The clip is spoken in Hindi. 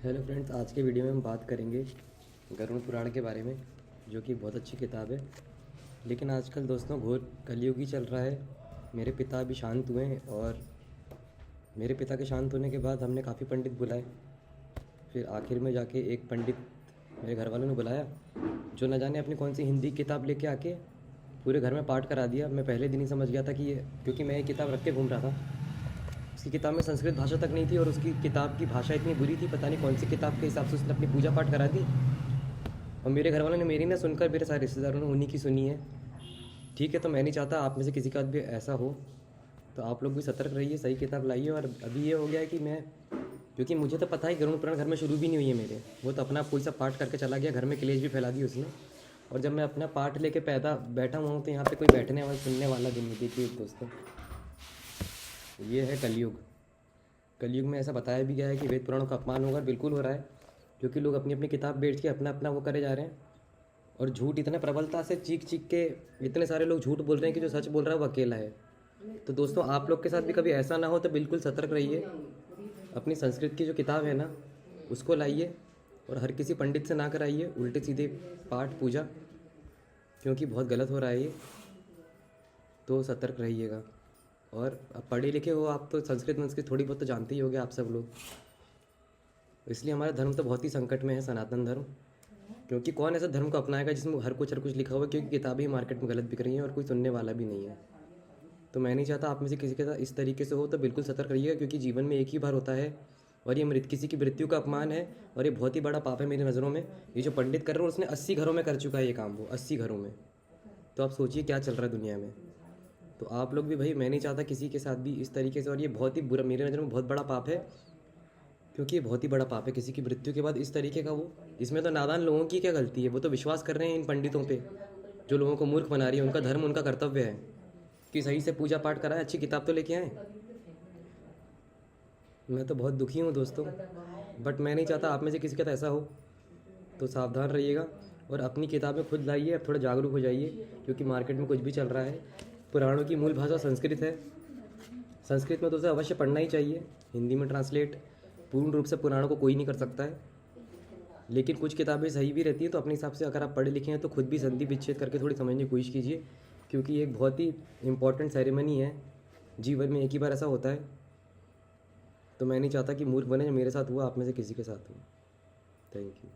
हेलो फ्रेंड्स, आज के वीडियो में हम बात करेंगे गरुड़ पुराण के बारे में, जो कि बहुत अच्छी किताब है। लेकिन आजकल दोस्तों घोर कलयुग ही चल रहा है। मेरे पिता अभी शांत हुए हैं और मेरे पिता के शांत होने के बाद हमने काफ़ी पंडित बुलाए। फिर आखिर में जाके एक पंडित मेरे घर वालों ने बुलाया, जो न जाने अपनी कौन सी हिंदी किताब लेके आके पूरे घर में पाठ करा दिया। मैं पहले दिन ही समझ गया था कि ये, क्योंकि मैं ये किताब रख के घूम रहा था। उसकी किताब में संस्कृत भाषा तक नहीं थी और उसकी किताब की भाषा इतनी बुरी थी, पता नहीं कौन सी किताब के हिसाब से उसने अपनी पूजा पाठ करा दी। और मेरे घर वालों ने मेरी ना सुनकर मेरे सारे रिश्तेदारों ने उन्हीं की सुनी है। ठीक है, तो मैं नहीं चाहता आप में से किसी का भी ऐसा हो, तो आप लोग भी सतर्क रहिए, सही किताब लाइए। और अभी ये हो गया है कि मैं, क्योंकि मुझे तो पता है गरुड़ पुराण घर में शुरू भी नहीं हुई है मेरे, वो तो अपना कोई सा पाठ करके चला गया, घर में कलेश भी फैला दी उसने। और जब मैं अपना पाठ लेके बैठा हुआ हूँ तो यहाँ पे कोई बैठने वाला सुनने वाला भी नहीं। देखिए दोस्तों, ये है कलयुग। कलयुग में ऐसा बताया भी गया है कि वेद पुराणों का अपमान होगा, बिल्कुल हो रहा है, क्योंकि लोग अपनी अपनी किताब बेच के अपना अपना वो करे जा रहे हैं। और झूठ इतने प्रबलता से चीख चीख के इतने सारे लोग झूठ बोल रहे हैं कि जो सच बोल रहा है वो अकेला है। तो दोस्तों, आप लोग के साथ भी कभी ऐसा ना हो तो बिल्कुल सतर्क रहिए। अपनी संस्कृत की जो किताब है ना, उसको लाइए और हर किसी पंडित से ना कराइए उल्टे सीधे पाठ पूजा, क्योंकि बहुत गलत हो रहा है ये। तो सतर्क रहिएगा। और अब पढ़े लिखे हो आप, तो संस्कृत मंस्कृत थोड़ी बहुत तो जानते ही होगे आप सब लोग। इसलिए हमारा धर्म तो बहुत ही संकट में है, सनातन धर्म। क्योंकि कौन ऐसा धर्म को अपनाएगा जिसमें हर कुछ लिखा हुआ है, क्योंकि किताबें ही मार्केट में गलत बिक रही हैं और कोई सुनने वाला भी नहीं है। तो मैं नहीं चाहता आप में से किसी के साथ इस तरीके से हो, तो बिल्कुल सतर्क रहिएगा, क्योंकि जीवन में एक ही बार होता है और ये किसी की मृत्यु का अपमान है। और ये बहुत ही बड़ा पाप है मेरी नज़रों में। ये जो पंडित कर रहे हो, उसने 80 घरों में कर चुका है ये काम, वो 80 घरों में। तो आप सोचिए क्या चल रहा है दुनिया में। तो आप लोग भी भाई, मैं नहीं चाहता किसी के साथ भी इस तरीके से। और ये बहुत ही बुरा, मेरे नज़र में बहुत बड़ा पाप है, क्योंकि ये बहुत ही बड़ा पाप है किसी की मृत्यु के बाद इस तरीके का वो। इसमें तो नादान लोगों की क्या गलती है, वो तो विश्वास कर रहे हैं इन पंडितों पे, जो लोगों को मूर्ख बना रही है। उनका धर्म, उनका कर्तव्य है कि सही से पूजा पाठ कराएं, अच्छी किताब तो लेके आएँ। मैं तो बहुत दुखी हूँ दोस्तों, बट मैं नहीं चाहता आप में से किसी का तो ऐसा हो। तो सावधान रहिएगा और अपनी किताबें खुद लाइए। अब थोड़ा जागरूक हो जाइए, क्योंकि मार्केट में कुछ भी चल रहा है। पुराणों की मूल भाषा संस्कृत है। संस्कृत में तो उसे अवश्य पढ़ना ही चाहिए। हिंदी में ट्रांसलेट पूर्ण रूप से पुराणों को कोई नहीं कर सकता है, लेकिन कुछ किताबें सही भी रहती हैं। तो अपने हिसाब से अगर आप पढ़े लिखे हैं तो खुद भी संधि विच्छेद करके थोड़ी समझने की कोशिश कीजिए, क्योंकि ये एक बहुत ही इम्पॉर्टेंट सेरेमनी है। जीवन में एक ही बार ऐसा होता है। तो मैं नहीं चाहता कि मूर्ख बने, जो मेरे साथ हुआ आप में से किसी के साथ हुआ। Thank you.